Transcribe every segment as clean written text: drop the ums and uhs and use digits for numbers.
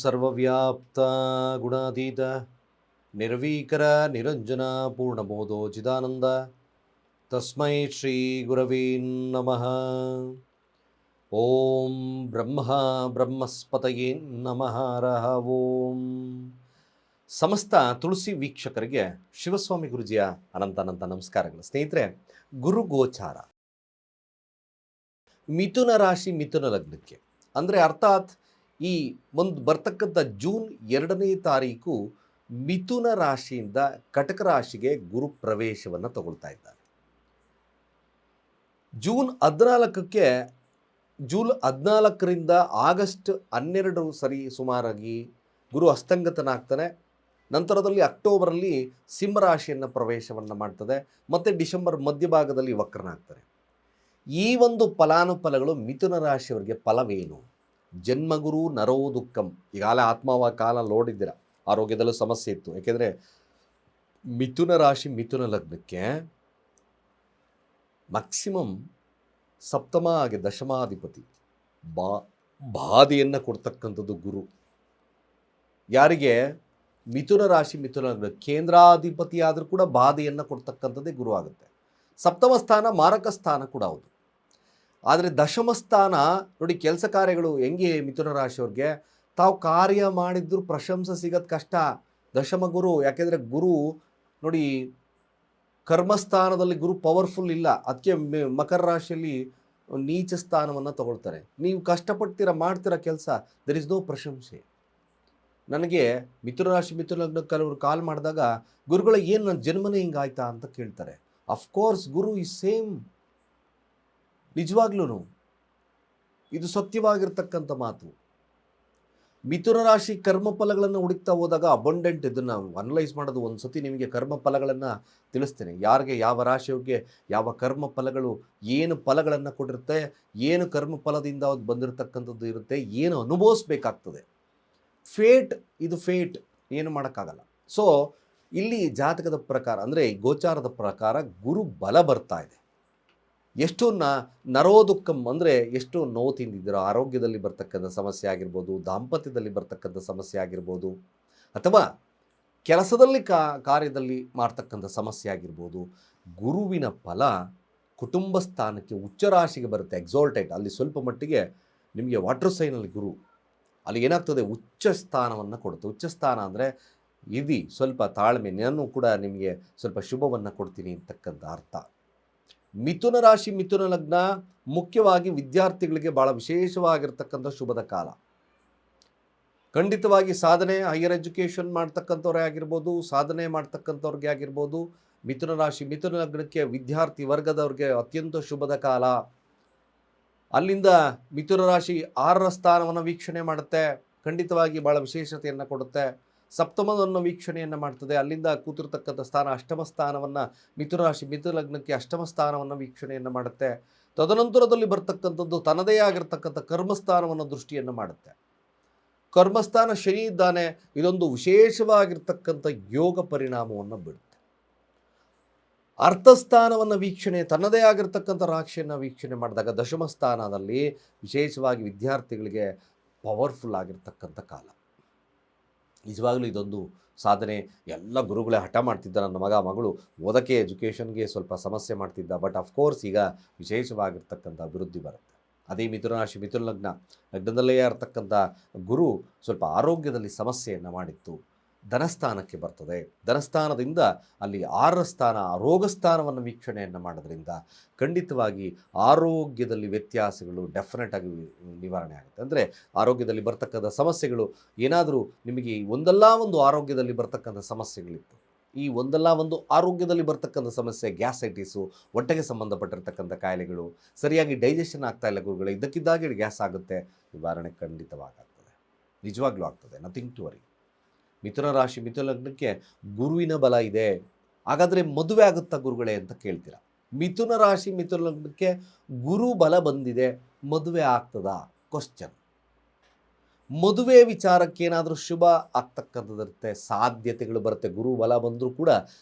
ಸರ್ವವ್ಯಾಪ್ತ ಗುಣಾತೀತ ನಿರ್ವೀಕರ ನಿರಂಜನ ಪೂರ್ಣಬೋಧೋ ಚಿದಾನಂದ ತಸ್ಮೈ ಶ್ರೀ ಗುರವೇ ನಮಃ. ಓಂ ಬ್ರಹ್ಮ ಬ್ರಹ್ಮಸ್ಪತಯೇ ನಮಃ ರಹ ಓಂ. ಸಮಸ್ತ ತುಳಸಿ ವೀಕ್ಷಕರಿಗೆ ಶಿವಸ್ವಾಮಿ ಗುರುಜಿಯ ಅನಂತ ನಮಸ್ಕಾರಗಳು. ಸ್ನೇಹಿತರೆ, ಗುರು ಗೋಚಾರ ಮಿಥುನ ರಾಶಿ ಮಿಥುನ ಲಗ್ನಕ್ಕೆ ಅಂದರೆ ಅರ್ಥಾತ್ ಈ ಒಂದು ಬರ್ತಕ್ಕಂಥ ಜೂನ್ 2ನೇ ತಾರೀಕು ಮಿಥುನ ರಾಶಿಯಿಂದ ಕಟಕ ರಾಶಿಗೆ ಗುರು ಪ್ರವೇಶವನ್ನು ತಗೊಳ್ತಾ ಇದ್ದಾರೆ. ಜೂನ್ 14ರಿಂದ ಆಗಸ್ಟ್ 12 ಸರಿ ಸುಮಾರಾಗಿ ಗುರು ಅಸ್ತಂಗತನಾಗ್ತಾನೆ. ನಂತರದಲ್ಲಿ ಅಕ್ಟೋಬರಲ್ಲಿ ಸಿಂಹರಾಶಿಯನ್ನು ಪ್ರವೇಶವನ್ನು ಮಾಡ್ತದೆ ಮತ್ತು ಡಿಸೆಂಬರ್ ಮಧ್ಯಭಾಗದಲ್ಲಿ ವಕ್ರನಾಗ್ತಾರೆ. ಈ ಒಂದು ಫಲಾನುಫಲಗಳು ಮಿಥುನ ರಾಶಿಯವರಿಗೆ ಫಲವೇನು? ಜನ್ಮಗುರು ನರೋ ದುಃಖಂ. ಈಗಾಗಲೇ ಆತ್ಮವ ಕಾಲ ನೋಡಿದ್ದೀರ, ಆರೋಗ್ಯದಲ್ಲೂ ಸಮಸ್ಯೆ ಇತ್ತು. ಯಾಕೆಂದರೆ ಮಿಥುನ ರಾಶಿ ಮಿಥುನ ಲಗ್ನಕ್ಕೆ ಮ್ಯಾಕ್ಸಿಮಮ್ ಸಪ್ತಮ ಹಾಗೆ ದಶಮಾಧಿಪತಿ ಬಾಧೆಯನ್ನು ಕೊಡ್ತಕ್ಕಂಥದ್ದು ಗುರು. ಯಾರಿಗೆ ಮಿಥುನ ರಾಶಿ ಮಿಥುನ ಲಗ್ನ ಕೇಂದ್ರಾಧಿಪತಿ ಆದರೂ ಕೂಡ ಬಾಧೆಯನ್ನು ಕೊಡ್ತಕ್ಕಂಥದ್ದೇ ಗುರು ಆಗುತ್ತೆ. ಸಪ್ತಮ ಸ್ಥಾನ ಮಾರಕ ಸ್ಥಾನ ಕೂಡ ಹೌದು. ಆದರೆ ದಶಮ ಸ್ಥಾನ ನೋಡಿ, ಕೆಲಸ ಕಾರ್ಯಗಳು ಹೆಂಗೆ ಮಿಥುನ ರಾಶಿಯವ್ರಿಗೆ ತಾವು ಕಾರ್ಯ ಮಾಡಿದ್ರು ಪ್ರಶಂಸೆ ಸಿಗೋದು ಕಷ್ಟ. ದಶಮ ಗುರು, ಯಾಕೆಂದರೆ ಗುರು ನೋಡಿ ಕರ್ಮಸ್ಥಾನದಲ್ಲಿ ಗುರು ಪವರ್ಫುಲ್ ಇಲ್ಲ. ಅದಕ್ಕೆ ಮಕರ ರಾಶಿಯಲ್ಲಿ ನೀಚ ಸ್ಥಾನವನ್ನು ತಗೊಳ್ತಾರೆ. ನೀವು ಕಷ್ಟಪಡ್ತೀರ ಮಾಡ್ತೀರ ಕೆಲಸ, ದರ್ ಇಸ್ ನೋ ಪ್ರಶಂಸೆ. ನನಗೆ ಮಿಥುನ ರಾಶಿ ಮಿಥುನ ಲಗ್ನ ಕೆಲವರು ಕಾಲ್ ಮಾಡಿದಾಗ ಗುರುಗಳ ಏನು ನನ್ನ ಜನ್ಮನೇ ಹಿಂಗಾಯ್ತಾ ಅಂತ ಕೇಳ್ತಾರೆ. ಅಫ್ಕೋರ್ಸ್ ಗುರು ಈ ಸೇಮ್. ನಿಜವಾಗ್ಲೂ ಇದು ಸತ್ಯವಾಗಿರ್ತಕ್ಕಂಥ ಮಾತು. ಮಿಥುನ ರಾಶಿ ಕರ್ಮಫಲಗಳನ್ನು ಹುಡುಕ್ತಾ ಹೋದಾಗ ಅಬಂಡೆಂಟ್, ಇದನ್ನು ಅನಲೈಸ್ ಮಾಡೋದು ಒಂದು ಸತಿ ನಿಮಗೆ ಕರ್ಮಫಲಗಳನ್ನು ತಿಳಿಸ್ತೇನೆ. ಯಾರಿಗೆ ಯಾವ ರಾಶಿಯವರಿಗೆ ಯಾವ ಕರ್ಮಫಲಗಳು ಏನು ಫಲಗಳನ್ನು ಕೊಟ್ಟಿರುತ್ತೆ, ಏನು ಕರ್ಮಫಲದಿಂದ ಅದು ಬಂದಿರತಕ್ಕಂಥದ್ದು ಇರುತ್ತೆ, ಏನು ಅನುಭವಿಸ್ಬೇಕಾಗ್ತದೆ. ಫೇಟ್, ಇದು ಫೇಟ್, ಏನು ಮಾಡೋಕ್ಕಾಗಲ್ಲ. ಸೊ ಇಲ್ಲಿ ಜಾತಕದ ಪ್ರಕಾರ ಅಂದರೆ ಗೋಚಾರದ ಪ್ರಕಾರ ಗುರು ಬಲ ಬರ್ತಾ ಇದೆ. ಎಷ್ಟು ನರೋದುಃಖಂ ಅಂದರೆ ಎಷ್ಟು ನೋವು ತಿಂದಿದ್ದೀರೋ, ಆರೋಗ್ಯದಲ್ಲಿ ಬರ್ತಕ್ಕಂಥ ಸಮಸ್ಯೆ ಆಗಿರ್ಬೋದು, ದಾಂಪತ್ಯದಲ್ಲಿ ಬರ್ತಕ್ಕಂಥ ಸಮಸ್ಯೆ ಆಗಿರ್ಬೋದು, ಅಥವಾ ಕೆಲಸದಲ್ಲಿ ಕಾರ್ಯದಲ್ಲಿ ಮಾಡ್ತಕ್ಕಂಥ ಸಮಸ್ಯೆ ಆಗಿರ್ಬೋದು, ಗುರುವಿನ ಫಲ ಕುಟುಂಬ ಸ್ಥಾನಕ್ಕೆ ಉಚ್ಚ ರಾಶಿಗೆ ಬರುತ್ತೆ. ಎಕ್ಸಾಲ್ಟೇಟ್, ಅಲ್ಲಿ ಸ್ವಲ್ಪ ಮಟ್ಟಿಗೆ ನಿಮಗೆ ವಾಟರ್ ಸೈನಲ್ಲಿ ಗುರು ಅಲ್ಲಿ ಏನಾಗ್ತದೆ, ಉಚ್ಚ ಸ್ಥಾನವನ್ನು ಕೊಡುತ್ತೆ. ಉಚ್ಚ ಸ್ಥಾನ ಅಂದರೆ ಇದಿ ಸ್ವಲ್ಪ ತಾಳ್ಮೆ, ನಾನು ಕೂಡ ನಿಮಗೆ ಸ್ವಲ್ಪ ಶುಭವನ್ನು ಕೊಡ್ತೀನಿ ಅಂತಕ್ಕಂಥ ಅರ್ಥ. ಮಿಥುನ ರಾಶಿ ಮಿಥುನ ಲಗ್ನ ಮುಖ್ಯವಾಗಿ ವಿದ್ಯಾರ್ಥಿಗಳಿಗೆ ಭಾಳ ವಿಶೇಷವಾಗಿರ್ತಕ್ಕಂಥ ಶುಭದ ಕಾಲ. ಖಂಡಿತವಾಗಿ ಸಾಧನೆ, ಹೈಯರ್ ಎಜುಕೇಷನ್ ಮಾಡ್ತಕ್ಕಂಥವ್ರೇ ಆಗಿರ್ಬೋದು, ಸಾಧನೆ ಮಾಡ್ತಕ್ಕಂಥವ್ರಿಗೆ ಆಗಿರ್ಬೋದು, ಮಿಥುನ ರಾಶಿ ಮಿಥುನ ಲಗ್ನಕ್ಕೆ ವಿದ್ಯಾರ್ಥಿ ವರ್ಗದವ್ರಿಗೆ ಅತ್ಯಂತ ಶುಭದ ಕಾಲ. ಅಲ್ಲಿಂದ ಮಿಥುನ ರಾಶಿ 6ರ ಸ್ಥಾನವನ್ನು ವೀಕ್ಷಣೆ ಮಾಡುತ್ತೆ, ಖಂಡಿತವಾಗಿ ಭಾಳ ವಿಶೇಷತೆಯನ್ನು ಕೊಡುತ್ತೆ. ಸಪ್ತಮವನ್ನು ವೀಕ್ಷಣೆಯನ್ನು ಮಾಡ್ತದೆ. ಅಲ್ಲಿಂದ ಕೂತಿರ್ತಕ್ಕಂಥ ಸ್ಥಾನ ಅಷ್ಟಮ ಸ್ಥಾನವನ್ನು ಮಿಥುನ ರಾಶಿ ಮಿಥುನ ಲಗ್ನಕ್ಕೆ ಅಷ್ಟಮ ಸ್ಥಾನವನ್ನು ವೀಕ್ಷಣೆಯನ್ನು ಮಾಡುತ್ತೆ. ತದನಂತರದಲ್ಲಿ ಬರ್ತಕ್ಕಂಥದ್ದು ತನ್ನದೇ ಆಗಿರ್ತಕ್ಕಂಥ ಕರ್ಮಸ್ಥಾನವನ್ನು ದೃಷ್ಟಿಯನ್ನು ಮಾಡುತ್ತೆ. ಕರ್ಮಸ್ಥಾನ ಶನಿ ಇದ್ದಾನೆ, ಇದೊಂದು ವಿಶೇಷವಾಗಿರ್ತಕ್ಕಂಥ ಯೋಗ ಪರಿಣಾಮವನ್ನು ಬಿಡುತ್ತೆ. ಅರ್ಥಸ್ಥಾನವನ್ನು ವೀಕ್ಷಣೆ, ತನ್ನದೇ ಆಗಿರ್ತಕ್ಕಂಥ ರಾಶಿಯನ್ನು ವೀಕ್ಷಣೆ ಮಾಡಿದಾಗ ದಶಮ ಸ್ಥಾನದಲ್ಲಿ ವಿಶೇಷವಾಗಿ ವಿದ್ಯಾರ್ಥಿಗಳಿಗೆ ಪವರ್ಫುಲ್ ಆಗಿರ್ತಕ್ಕಂಥ ಕಾಲ. ನಿಜವಾಗಲೂ ಇದೊಂದು ಸಾಧನೆ. ಎಲ್ಲ ಗುರುಗಳೇ ಹಠ ಮಾಡ್ತಿದ್ದ, ನನ್ನ ಮಗಳು ಓದಕ್ಕೆ ಎಜುಕೇಷನ್ಗೆ ಸ್ವಲ್ಪ ಸಮಸ್ಯೆ ಮಾಡ್ತಿದ್ದ. ಬಟ್ ಅಫ್ಕೋರ್ಸ್ ಈಗ ವಿಶೇಷವಾಗಿರ್ತಕ್ಕಂಥ ಅಭಿವೃದ್ಧಿ ಬರುತ್ತೆ. ಅದೇ ಮಿಥುನ ರಾಶಿ ಮಿಥುನ ಲಗ್ನದಲ್ಲೇ ಇರತಕ್ಕಂಥ ಗುರು ಸ್ವಲ್ಪ ಆರೋಗ್ಯದಲ್ಲಿ ಸಮಸ್ಯೆಯನ್ನು ಮಾಡಿತ್ತು. ಧನಸ್ಥಾನಕ್ಕೆ ಬರ್ತದೆ. ಧನಸ್ಥಾನದಿಂದ ಅಲ್ಲಿ 6ರ ಸ್ಥಾನ ರೋಗ ಸ್ಥಾನವನ್ನು ವೀಕ್ಷಣೆಯನ್ನು ಮಾಡೋದ್ರಿಂದ ಖಂಡಿತವಾಗಿ ಆರೋಗ್ಯದಲ್ಲಿ ವ್ಯತ್ಯಾಸಗಳು ಡೆಫಿನೆಟ್ ಆಗಿ ನಿವಾರಣೆ ಆಗುತ್ತೆ. ಅಂದರೆ ಆರೋಗ್ಯದಲ್ಲಿ ಬರ್ತಕ್ಕಂಥ ಸಮಸ್ಯೆಗಳು ಏನಾದರೂ ನಿಮಗೆ ಒಂದಲ್ಲ ಒಂದು ಆರೋಗ್ಯದಲ್ಲಿ ಬರ್ತಕ್ಕಂಥ ಸಮಸ್ಯೆಗಳಿತ್ತು, ಈ ಒಂದಲ್ಲ ಒಂದು ಆರೋಗ್ಯದಲ್ಲಿ ಬರ್ತಕ್ಕಂಥ ಸಮಸ್ಯೆ, ಗ್ಯಾಸೈಟಿಸು, ಹೊಟ್ಟೆಗೆ ಸಂಬಂಧಪಟ್ಟಿರ್ತಕ್ಕಂಥ ಕಾಯಿಲೆಗಳು, ಸರಿಯಾಗಿ ಡೈಜೆಷನ್ ಆಗ್ತಾ ಇಲ್ಲ ಗುರುಗಳೇ, ಇದ್ದಕ್ಕಿದ್ದಾಗೆ ಗ್ಯಾಸ್ ಆಗುತ್ತೆ, ನಿವಾರಣೆ ಖಂಡಿತವಾಗ್ತದೆ, ನಿಜವಾಗ್ಲೂ ಆಗ್ತದೆ. Nothing to worry. ಮಿಥುನ ರಾಶಿ ಮಿಥುನ ಲಗ್ನಕ್ಕೆ ಗುರುವಿನ ಬಲ ಇದೆ. ಹಾಗಾದರೆ ಮದುವೆ ಆಗುತ್ತಾ ಗುರುಗಳೇ ಅಂತ ಕೇಳ್ತೀರಾ. ಮಿಥುನ ರಾಶಿ ಮಿಥುನ ಲಗ್ನಕ್ಕೆ ಗುರು ಬಲ ಬಂದಿದೆ, ಮದುವೆ ಆಗ್ತದಾ? ಕ್ವಶ್ಚನ್. ಮದುವೆ ವಿಚಾರಕ್ಕೆ ಏನಾದರೂ ಶುಭ ಆಗ್ತಕ್ಕಂಥದ್ದಿರುತ್ತೆ, ಸಾಧ್ಯತೆಗಳು ಬರುತ್ತೆ. ಗುರು ಬಲ ಬಂದರೂ ಕೂಡ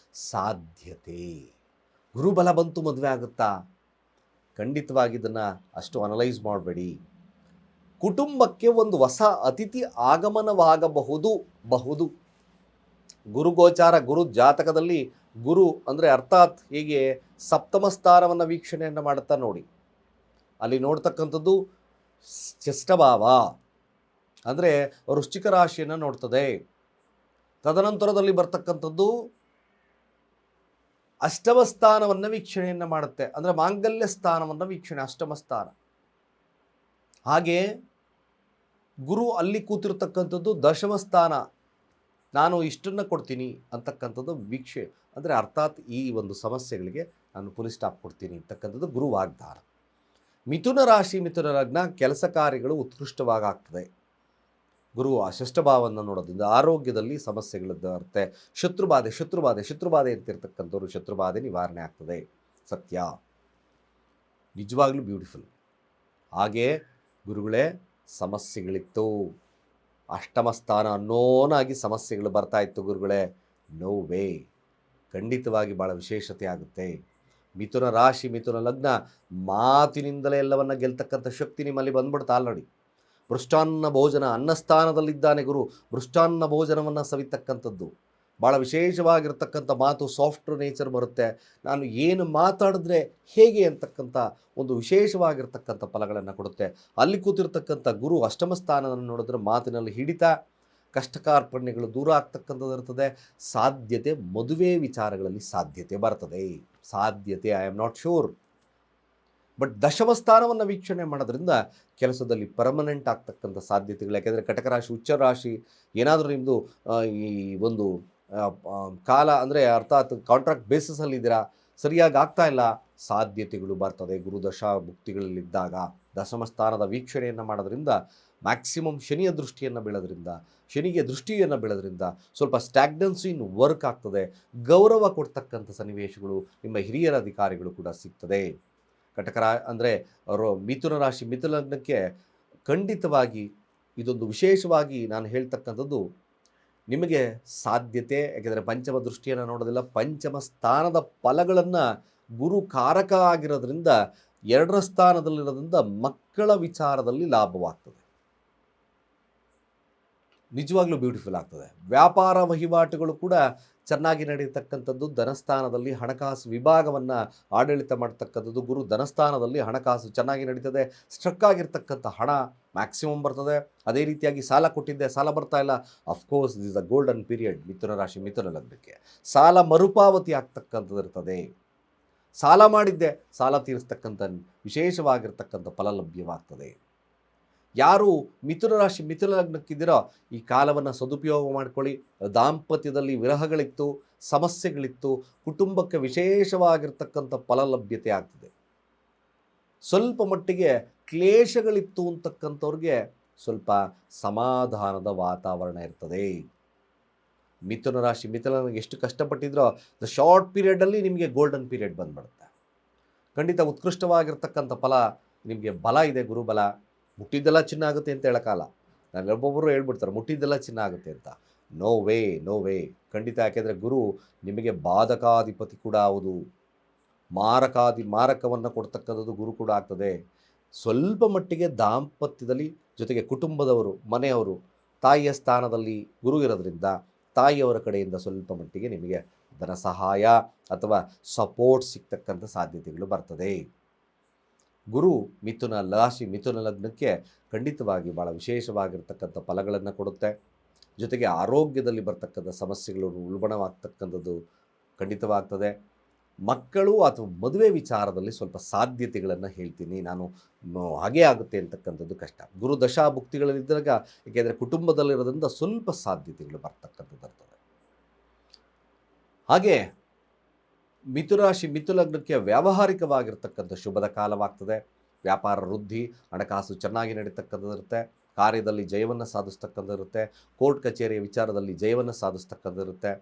ಸಾಧ್ಯತೆ. ಗುರು ಬಲ ಬಂತು ಮದುವೆ ಆಗುತ್ತಾ? ಖಂಡಿತವಾಗಿ ಇದನ್ನು ಅಷ್ಟು ಅನಲೈಸ್ ಮಾಡಬೇಡಿ. ಕುಟುಂಬಕ್ಕೆ ಒಂದು ಹೊಸ ಅತಿಥಿ ಆಗಮನವಾಗಬಹುದು. ಗುರುಗೋಚಾರ, ಗುರು ಜಾತಕದಲ್ಲಿ ಗುರು ಅಂದರೆ ಅರ್ಥಾತ್ ಹೀಗೆ ಸಪ್ತಮ ಸ್ಥಾನವನ್ನು ವೀಕ್ಷಣೆಯನ್ನು ಮಾಡುತ್ತಾ ನೋಡಿ. ಅಲ್ಲಿ ನೋಡ್ತಕ್ಕಂಥದ್ದು ಷಷ್ಠಭಾವ ಅಂದರೆ ವೃಶ್ಚಿಕ ರಾಶಿಯನ್ನು ನೋಡ್ತದೆ. ತದನಂತರದಲ್ಲಿ ಬರ್ತಕ್ಕಂಥದ್ದು ಅಷ್ಟಮ ಸ್ಥಾನವನ್ನು ವೀಕ್ಷಣೆಯನ್ನು ಮಾಡುತ್ತೆ, ಅಂದರೆ ಮಾಂಗಲ್ಯ ಸ್ಥಾನವನ್ನು ವೀಕ್ಷಣೆ, ಅಷ್ಟಮ ಸ್ಥಾನ. ಹಾಗೆ ಗುರು ಅಲ್ಲಿ ಕೂತಿರ್ತಕ್ಕಂಥದ್ದು ದಶಮ ಸ್ಥಾನ, ನಾನು ಇಷ್ಟನ್ನು ಕೊಡ್ತೀನಿ ಅಂತಕ್ಕಂಥದ್ದು ವೀಕ್ಷೆ, ಅಂದರೆ ಅರ್ಥಾತ್ ಈ ಒಂದು ಸಮಸ್ಯೆಗಳಿಗೆ ನಾನು ಫುಲ್ ಸ್ಟಾಪ್ ಕೊಡ್ತೀನಿ ಅಂತಕ್ಕಂಥದ್ದು ಗುರು ವಾಗ್ದಾನ. ಮಿಥುನ ರಾಶಿ, ಮಿಥುನ ಲಗ್ನ, ಕೆಲಸ ಕಾರ್ಯಗಳು ಉತ್ಕೃಷ್ಟವಾಗಿ ಆಗ್ತದೆ. ಗುರು ಆ ಷಷ್ಠಭಾವವನ್ನು ನೋಡೋದ್ರಿಂದ ಆರೋಗ್ಯದಲ್ಲಿ ಸಮಸ್ಯೆಗಳಿರುತ್ತೆ. ಶತ್ರುಬಾಧೆ ಅಂತಿರ್ತಕ್ಕಂಥವ್ರು ಶತ್ರುಬಾಧೆ ನಿವಾರಣೆ ಆಗ್ತದೆ. ಸತ್ಯ, ನಿಜವಾಗ್ಲೂ ಬ್ಯೂಟಿಫುಲ್. ಹಾಗೇ ಗುರುಗಳೇ ಸಮಸ್ಯೆಗಳಿತ್ತು, ಅಷ್ಟಮ ಸ್ಥಾನ ಅನ್ನೋನಾಗಿ ಸಮಸ್ಯೆಗಳು ಬರ್ತಾ ಇತ್ತು ಗುರುಗಳೇ, ನೋ ವೇ, ಖಂಡಿತವಾಗಿ ಭಾಳ ವಿಶೇಷತೆ ಆಗುತ್ತೆ. ಮಿಥುನ ರಾಶಿ, ಮಿಥುನ ಲಗ್ನ, ಮಾತಿನಿಂದಲೇ ಎಲ್ಲವನ್ನ ಗೆಲ್ತಕ್ಕಂಥ ಶಕ್ತಿ ನಿಮ್ಮಲ್ಲಿ ಬಂದ್ಬಿಡ್ತಾ ಆಲ್ರೆಡಿ. ಮೃಷ್ಟಾನ್ನ ಭೋಜನ, ಅನ್ನಸ್ಥಾನದಲ್ಲಿದ್ದಾನೆ ಗುರು, ಮೃಷ್ಟಾನ್ನ ಭೋಜನವನ್ನು ಸವಿತಕ್ಕಂಥದ್ದು, ಭಾಳ ವಿಶೇಷವಾಗಿರ್ತಕ್ಕಂಥ ಮಾತು, ಸಾಫ್ಟ್ ನೇಚರ್ ಬರುತ್ತೆ. ನಾನು ಏನು ಮಾತಾಡಿದ್ರೆ ಹೇಗೆ ಅಂತಕ್ಕಂಥ ಒಂದು ವಿಶೇಷವಾಗಿರ್ತಕ್ಕಂಥ ಫಲಗಳನ್ನು ಕೊಡುತ್ತೆ. ಅಲ್ಲಿ ಕೂತಿರ್ತಕ್ಕಂಥ ಗುರು ಅಷ್ಟಮ ಸ್ಥಾನವನ್ನು ನೋಡಿದ್ರೆ ಮಾತಿನಲ್ಲಿ ಹಿಡಿತ, ಕಷ್ಟ ಕಾರ್ಪಣ್ಯಗಳು ದೂರ ಆಗ್ತಕ್ಕಂಥದ್ದು ಇರ್ತದೆ. ಸಾಧ್ಯತೆ, ಮದುವೆ ವಿಚಾರಗಳಲ್ಲಿ ಸಾಧ್ಯತೆ ಬರ್ತದೆ, ಸಾಧ್ಯತೆ, I am not sure. But ದಶಮ ಸ್ಥಾನವನ್ನು ವೀಕ್ಷಣೆ ಮಾಡೋದ್ರಿಂದ ಕೆಲಸದಲ್ಲಿ ಪರ್ಮನೆಂಟ್ ಆಗ್ತಕ್ಕಂಥ ಸಾಧ್ಯತೆಗಳು. ಯಾಕೆಂದರೆ ಕಟಕ ರಾಶಿ, ಉಚ್ಚ ರಾಶಿ, ಏನಾದರೂ ನಿಮ್ಮದು ಈ ಒಂದು ಕಾಲ ಅಂದರೆ ಅರ್ಥಾತ್ ಕಾಂಟ್ರಾಕ್ಟ್ ಬೇಸಿಸಲ್ಲಿದ್ದೀರಾ, ಸರಿಯಾಗಿ ಆಗ್ತಾ ಇಲ್ಲ, ಸಾಧ್ಯತೆಗಳು ಬರ್ತದೆ. ಗುರುದಶಾ ಭುಕ್ತಿಗಳಲ್ಲಿದ್ದಾಗ ದಶಮ ಸ್ಥಾನದ ವೀಕ್ಷಣೆಯನ್ನು ಮಾಡೋದ್ರಿಂದ ಮ್ಯಾಕ್ಸಿಮಮ್ ಶನಿಯ ದೃಷ್ಟಿಯನ್ನು ಬೀಳೋದ್ರಿಂದ, ಶನಿಗೆ ದೃಷ್ಟಿಯನ್ನು ಬೀಳೋದ್ರಿಂದ ಸ್ವಲ್ಪ ಸ್ಟ್ಯಾಗ್ನೆನ್ಸಿ ಇನ್ ವರ್ಕ್ ಆಗ್ತದೆ. ಗೌರವ ಕೊಡ್ತಕ್ಕಂಥ ಸನ್ನಿವೇಶಗಳು ನಿಮ್ಮ ಹಿರಿಯರ ಅಧಿಕಾರಿಗಳು ಕೂಡ ಸಿಗ್ತದೆ. ಕಟಕ ಅಂದರೆ ಮಿಥುನ ರಾಶಿ, ಮಿಥುನ ಲಗ್ನಕ್ಕೆ ಖಂಡಿತವಾಗಿ ಇದೊಂದು ವಿಶೇಷವಾಗಿ ನಾನು ಹೇಳ್ತಕ್ಕಂಥದ್ದು ನಿಮಗೆ ಸಾಧ್ಯತೆ. ಯಾಕೆಂದರೆ ಪಂಚಮ ದೃಷ್ಟಿಯನ್ನು ನೋಡೋದಿಲ್ಲ, ಪಂಚಮ ಸ್ಥಾನದ ಫಲಗಳನ್ನು ಗುರು ಕಾರಕ ಆಗಿರೋದ್ರಿಂದ, ಎರಡರ ಸ್ಥಾನದಲ್ಲಿರೋದ್ರಿಂದ ಮಕ್ಕಳ ವಿಚಾರದಲ್ಲಿ ಲಾಭವಾಗ್ತದೆ. ನಿಜವಾಗ್ಲೂ ಬ್ಯೂಟಿಫುಲ್ ಆಗ್ತದೆ. ವ್ಯಾಪಾರ ವಹಿವಾಟುಗಳು ಕೂಡ ಚೆನ್ನಾಗಿ ನಡೀತಕ್ಕಂಥದ್ದು. ಧನಸ್ಥಾನದಲ್ಲಿ ಹಣಕಾಸು ವಿಭಾಗವನ್ನು ಆಡಳಿತ ಮಾಡ್ತಕ್ಕಂಥದ್ದು ಗುರು. ಧನಸ್ಥಾನದಲ್ಲಿ ಹಣಕಾಸು ಚೆನ್ನಾಗಿ ನಡೀತದೆ. ಸ್ಟ್ರಕ್ ಆಗಿರ್ತಕ್ಕಂಥ ಹಣ ಮ್ಯಾಕ್ಸಿಮಮ್ ಬರ್ತದೆ. ಅದೇ ರೀತಿಯಾಗಿ ಸಾಲ ಕೊಟ್ಟಿದ್ದೆ, ಸಾಲ ಬರ್ತಾ ಇಲ್ಲ, of course this is a golden period. ಮಿಥುನ ರಾಶಿ, ಮಿಥುನ ಲಗ್ನಕ್ಕೆ ಸಾಲ ಮರುಪಾವತಿ ಆಗ್ತಕ್ಕಂಥದ್ದು ಇರ್ತದೆ. ಸಾಲ ಮಾಡಿದ್ದೆ, ಸಾಲ ತೀರಿಸ್ತಕ್ಕಂಥ ವಿಶೇಷವಾಗಿರ್ತಕ್ಕಂಥ ಫಲ ಲಭ್ಯವಾಗ್ತದೆ. ಯಾರು ಮಿಥುನ ರಾಶಿ, ಮಿಥುನ ಲಗ್ನಕ್ಕಿದ್ದೀರೋ ಈ ಕಾಲವನ್ನು ಸದುಪಯೋಗ ಮಾಡಿಕೊಳ್ಳಿ. ದಾಂಪತ್ಯದಲ್ಲಿ ವಿರಹಗಳಿತ್ತು, ಸಮಸ್ಯೆಗಳಿತ್ತು, ಕುಟುಂಬಕ್ಕೆ ವಿಶೇಷವಾಗಿರ್ತಕ್ಕಂಥ ಫಲ ಲಭ್ಯತೆ ಆಗ್ತದೆ. ಸ್ವಲ್ಪ ಮಟ್ಟಿಗೆ ಕ್ಲೇಶಗಳಿತ್ತು ಅಂತಕ್ಕಂಥವ್ರಿಗೆ ಸ್ವಲ್ಪ ಸಮಾಧಾನದ ವಾತಾವರಣ ಇರ್ತದೆ. ಮಿಥುನ ರಾಶಿ, ಮಿಥುನ ಲಗ್ನ ಎಷ್ಟು ಕಷ್ಟಪಟ್ಟಿದ್ರೋ ದ ಶಾರ್ಟ್ ಪೀರಿಯಡಲ್ಲಿ ನಿಮಗೆ ಗೋಲ್ಡನ್ ಪೀರಿಯಡ್ ಬಂದ್ಬಿಡುತ್ತೆ. ಖಂಡಿತ ಉತ್ಕೃಷ್ಟವಾಗಿರ್ತಕ್ಕಂಥ ಫಲ ನಿಮಗೆ. ಬಲ ಇದೆ, ಗುರುಬಲ. ಮುಟ್ಟಿದ್ದೆಲ್ಲ ಚಿನ್ನ ಆಗುತ್ತೆ ಅಂತ ಹೇಳೋಕ್ಕಲ್ಲ. ನಾನು ಒಬ್ಬೊಬ್ಬರು ಹೇಳ್ಬಿಡ್ತಾರೆ ಮುಟ್ಟಿದ್ದೆಲ್ಲ ಚಿನ್ನ ಆಗುತ್ತೆ ಅಂತ. ನೋ ವೇ, ನೋ ವೇ, ಖಂಡಿತ. ಯಾಕೆಂದರೆ ಗುರು ನಿಮಗೆ ಬಾಧಕಾಧಿಪತಿ ಕೂಡ ಹೌದು. ಮಾರಕವನ್ನು ಕೊಡ್ತಕ್ಕಂಥದ್ದು ಗುರು ಕೂಡ ಆಗ್ತದೆ. ಸ್ವಲ್ಪ ಮಟ್ಟಿಗೆ ದಾಂಪತ್ಯದಲ್ಲಿ, ಜೊತೆಗೆ ಕುಟುಂಬದವರು, ಮನೆಯವರು, ತಾಯಿಯ ಸ್ಥಾನದಲ್ಲಿ ಗುರು ಇರೋದ್ರಿಂದ ತಾಯಿಯವರ ಕಡೆಯಿಂದ ಸ್ವಲ್ಪ ಮಟ್ಟಿಗೆ ನಿಮಗೆ ಧನ ಸಹಾಯ ಅಥವಾ ಸಪೋರ್ಟ್ ಸಿಗ್ತಕ್ಕಂಥ ಸಾಧ್ಯತೆಗಳು ಬರ್ತದೆ. ಗುರು ಮಿಥುನ ರಾಶಿ, ಮಿಥುನ ಲಗ್ನಕ್ಕೆ ಖಂಡಿತವಾಗಿ ಭಾಳ ವಿಶೇಷವಾಗಿರ್ತಕ್ಕಂಥ ಫಲಗಳನ್ನು ಕೊಡುತ್ತೆ. ಜೊತೆಗೆ ಆರೋಗ್ಯದಲ್ಲಿ ಬರ್ತಕ್ಕಂಥ ಸಮಸ್ಯೆಗಳು ಉಲ್ಬಣವಾಗ್ತಕ್ಕಂಥದ್ದು ಖಂಡಿತವಾಗ್ತದೆ. ಮಕ್ಕಳು ಅಥವಾ ಮದುವೆ ವಿಚಾರದಲ್ಲಿ ಸ್ವಲ್ಪ ಸಾಧ್ಯತೆಗಳನ್ನು ಹೇಳ್ತೀನಿ ನಾನು, ಹಾಗೇ ಆಗುತ್ತೆ ಅಂತಕ್ಕಂಥದ್ದು ಕಷ್ಟ. ಗುರು ದಶಾಭುಕ್ತಿಗಳಲ್ಲಿದ್ದಾಗ, ಏಕೆಂದರೆ ಕುಟುಂಬದಲ್ಲಿರೋದ್ರಿಂದ ಸ್ವಲ್ಪ ಸಾಧ್ಯತೆಗಳು ಬರ್ತಕ್ಕಂಥದ್ದು ಇರ್ತದೆ. ಹಾಗೆ ಮಿಥುನ ರಾಶಿ, ಮಿಥುನ ಲಗ್ನಕ್ಕೆ ವ್ಯಾವಹಾರಿಕವಾಗಿರ್ತಕ್ಕಂಥ ಶುಭದ ಕಾಲವಾಗ್ತದೆ. ವ್ಯಾಪಾರ ವೃದ್ಧಿ, ಹಣಕಾಸು ಚೆನ್ನಾಗಿ ನಡೀತಕ್ಕಂಥದ್ದಿರುತ್ತೆ. ಕಾರ್ಯದಲ್ಲಿ ಜಯವನ್ನು ಸಾಧಿಸ್ತಕ್ಕಂಥದ್ದಿರುತ್ತೆ. ಕೋರ್ಟ್ ಕಚೇರಿಯ ವಿಚಾರದಲ್ಲಿ ಜಯವನ್ನು ಸಾಧಿಸ್ತಕ್ಕಂಥದ್ದಿರುತ್ತೆ.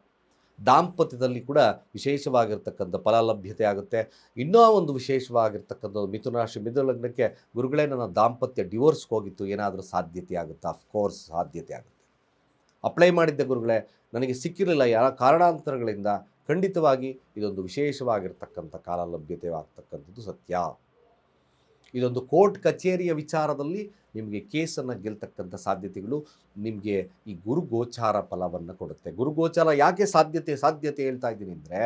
ದಾಂಪತ್ಯದಲ್ಲಿ ಕೂಡ ವಿಶೇಷವಾಗಿರ್ತಕ್ಕಂಥ ಫಲ ಲಭ್ಯತೆ ಆಗುತ್ತೆ. ಇನ್ನೂ ಒಂದು ವಿಶೇಷವಾಗಿರ್ತಕ್ಕಂಥದ್ದು ಮಿಥುನ ರಾಶಿ, ಮಿಥುನ ಲಗ್ನಕ್ಕೆ ಗುರುಗಳೇ ನನ್ನ ದಾಂಪತ್ಯ ಡಿವೋರ್ಸ್ಗೆ ಹೋಗಿತ್ತು, ಏನಾದರೂ ಸಾಧ್ಯತೆ ಆಗುತ್ತಾ? ಅಫ್ಕೋರ್ಸ್ ಸಾಧ್ಯತೆ ಆಗುತ್ತೆ. ಅಪ್ಲೈ ಮಾಡಿದ್ದೆ ಗುರುಗಳೇ, ನನಗೆ ಸಿಕ್ಕಿರಲಿಲ್ಲ ಯಾವ ಕಾರಣಾಂತರಗಳಿಂದ. ಖಂಡಿತವಾಗಿ ಇದೊಂದು ವಿಶೇಷವಾಗಿರ್ತಕ್ಕಂಥ ಕಾಲ ಲಭ್ಯತೆ ಆಗ್ತಕ್ಕಂಥದ್ದು ಸತ್ಯ. ಇದೊಂದು ಕೋರ್ಟ್ ಕಚೇರಿಯ ವಿಚಾರದಲ್ಲಿ ನಿಮಗೆ ಕೇಸನ್ನು ಗೆಲ್ತಕ್ಕಂಥ ಸಾಧ್ಯತೆಗಳು ನಿಮಗೆ ಈ ಗುರು ಗೋಚಾರ ಫಲವನ್ನು ಕೊಡುತ್ತೆ. ಗುರು ಗೋಚಾರ ಯಾಕೆ ಸಾಧ್ಯತೆ ಹೇಳ್ತಾ ಇದ್ದೀನಿ ಅಂದರೆ,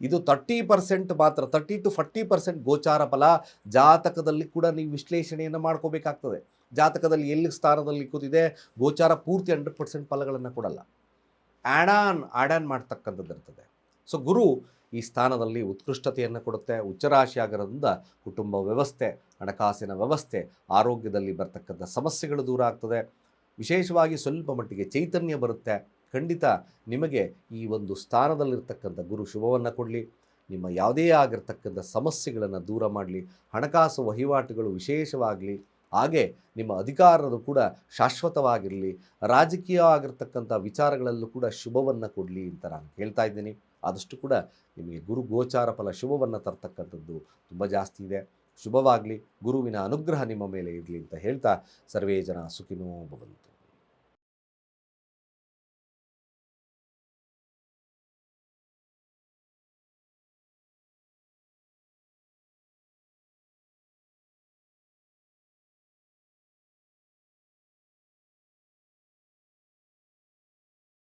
ಇದು 30% ಮಾತ್ರ, 30 to 40% ಗೋಚಾರ ಫಲ. ಜಾತಕದಲ್ಲಿ ಕೂಡ ನೀವು ವಿಶ್ಲೇಷಣೆಯನ್ನು ಮಾಡ್ಕೋಬೇಕಾಗ್ತದೆ. ಜಾತಕದಲ್ಲಿ ಎಲ್ಲಿ ಸ್ಥಾನದಲ್ಲಿ ಕೂತಿದೆ, ಗೋಚಾರ ಪೂರ್ತಿ 100% ಫಲಗಳನ್ನು ಕೊಡಲ್ಲ, ಆ್ಯಡ್ ಆನ್ ಮಾಡ್ತಕ್ಕಂಥದ್ದು ಇರ್ತದೆ. ಸೊ ಗುರು ಈ ಸ್ಥಾನದಲ್ಲಿ ಉತ್ಕೃಷ್ಟತೆಯನ್ನು ಕೊಡುತ್ತೆ. ಉಚ್ಚರಾಶಿ ಆಗಿರೋದ್ರಿಂದ ಕುಟುಂಬ ವ್ಯವಸ್ಥೆ, ಹಣಕಾಸಿನ ವ್ಯವಸ್ಥೆ, ಆರೋಗ್ಯದಲ್ಲಿ ಬರ್ತಕ್ಕಂಥ ಸಮಸ್ಯೆಗಳು ದೂರ ಆಗ್ತದೆ. ವಿಶೇಷವಾಗಿ ಸ್ವಲ್ಪ ಮಟ್ಟಿಗೆ ಚೈತನ್ಯ ಬರುತ್ತೆ. ಖಂಡಿತ ನಿಮಗೆ ಈ ಒಂದು ಸ್ಥಾನದಲ್ಲಿರ್ತಕ್ಕಂಥ ಗುರು ಶುಭವನ್ನು ಕೊಡಲಿ. ನಿಮ್ಮ ಯಾವುದೇ ಆಗಿರ್ತಕ್ಕಂಥ ಸಮಸ್ಯೆಗಳನ್ನು ದೂರ ಮಾಡಲಿ. ಹಣಕಾಸು ವಹಿವಾಟುಗಳು ವಿಶೇಷವಾಗಲಿ. ಹಾಗೆ ನಿಮ್ಮ ಅಧಿಕಾರರು ಕೂಡ ಶಾಶ್ವತವಾಗಿರಲಿ. ರಾಜಕೀಯ ಆಗಿರ್ತಕ್ಕಂಥ ವಿಚಾರಗಳಲ್ಲೂ ಕೂಡ ಶುಭವನ್ನು ಕೊಡಲಿ ಅಂತ ನಾನು ಹೇಳ್ತಾ ಇದ್ದೀನಿ. ಆದಷ್ಟು ಕೂಡ ನಿಮಗೆ ಗುರು ಗೋಚಾರ ಫಲ ಶುಭವನ್ನು ತರ್ತಕ್ಕಂಥದ್ದು ತುಂಬ ಜಾಸ್ತಿ ಇದೆ. ಶುಭವಾಗಲಿ. ಗುರುವಿನ ಅನುಗ್ರಹ ನಿಮ್ಮ ಮೇಲೆ ಇರಲಿ ಅಂತ ಹೇಳ್ತಾ, ಸರ್ವೇ ಜನ ಸುಖಿನೋ ಭವಂತು.